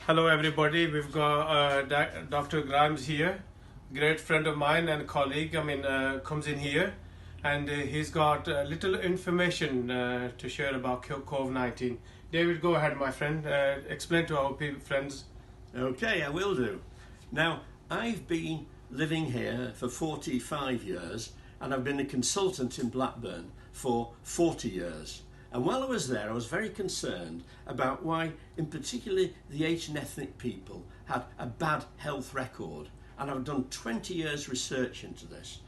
Hello everybody, we've got Dr. Grimes here, great friend of mine and colleague, comes in here and he's got little information to share about COVID-19. David, go ahead my friend, explain to our friends. Okay, I will do. Now, I've been living here for 45 years and I've been a consultant in Blackburn for 40 years. And while I was there, I was very concerned about why, in particular, the Asian ethnic people had a bad health record. And I've done 20 years research into this,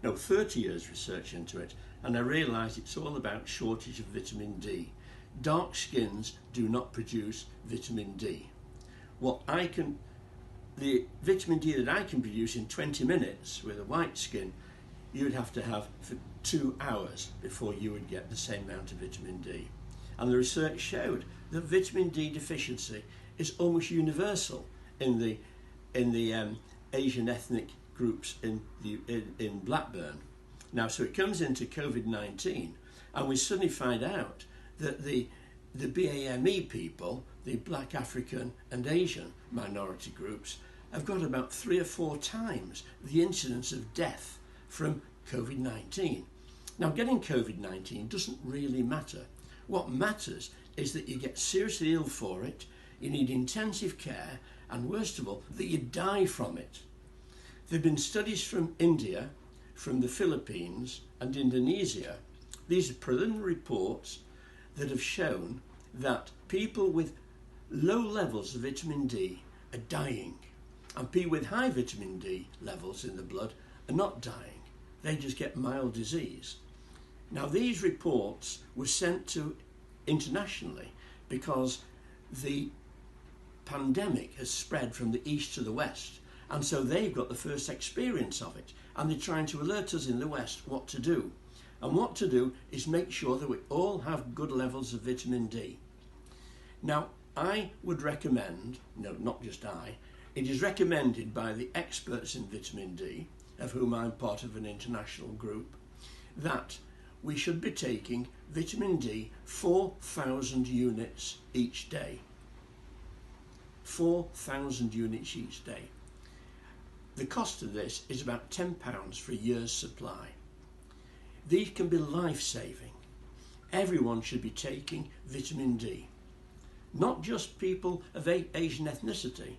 30 years research into it, and I realised it's all about shortage of vitamin D. Dark skins do not produce vitamin D. The vitamin D that I can produce in 20 minutes with a white skin, you'd have to have for 2 hours before you would get the same amount of vitamin D. And the research showed that vitamin D deficiency is almost universal in the Asian ethnic groups in Blackburn. Now, so it comes into COVID-19, and we suddenly find out that the BAME people, the Black, African and Asian minority groups, have got about 3 or 4 times the incidence of death from COVID-19. Now, getting COVID-19 doesn't really matter. What matters is that you get seriously ill for it, you need intensive care, and worst of all, that you die from it. There have been studies from India, from the Philippines and Indonesia. These are preliminary reports that have shown that people with low levels of vitamin D are dying, and people with high vitamin D levels in the blood are not dying. They just get mild disease. Now, these reports were sent to internationally because the pandemic has spread from the east to the west, and so they've got the first experience of it, and they're trying to alert us in the west what to do. And what to do is make sure that we all have good levels of vitamin D. Now, I would recommend, not just I, it is recommended by the experts in vitamin D, of whom I'm part of an international group, that we should be taking vitamin D 4,000 units each day. 4,000 units each day. The cost of this is about £10 for a year's supply. These can be life-saving. Everyone should be taking vitamin D. Not just people of Asian ethnicity,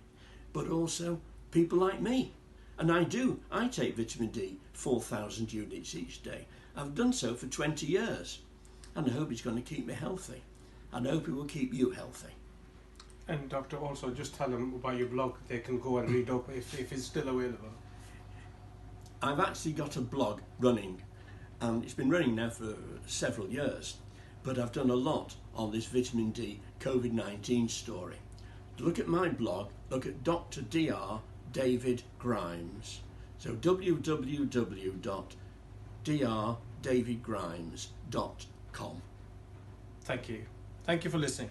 but also people like me. And I take vitamin D 4,000 units each day. I've done so for 20 years. And I hope it's going to keep me healthy. And I hope it will keep you healthy. And doctor, also just tell them about your blog. They can go and read up if it's still available. I've actually got a blog running. And it's been running now for several years. But I've done a lot on this vitamin D COVID-19 story. To look at my blog, look at Dr. Dr. David Grimes. So www.drdavidgrimes.com. Thank you. Thank you for listening.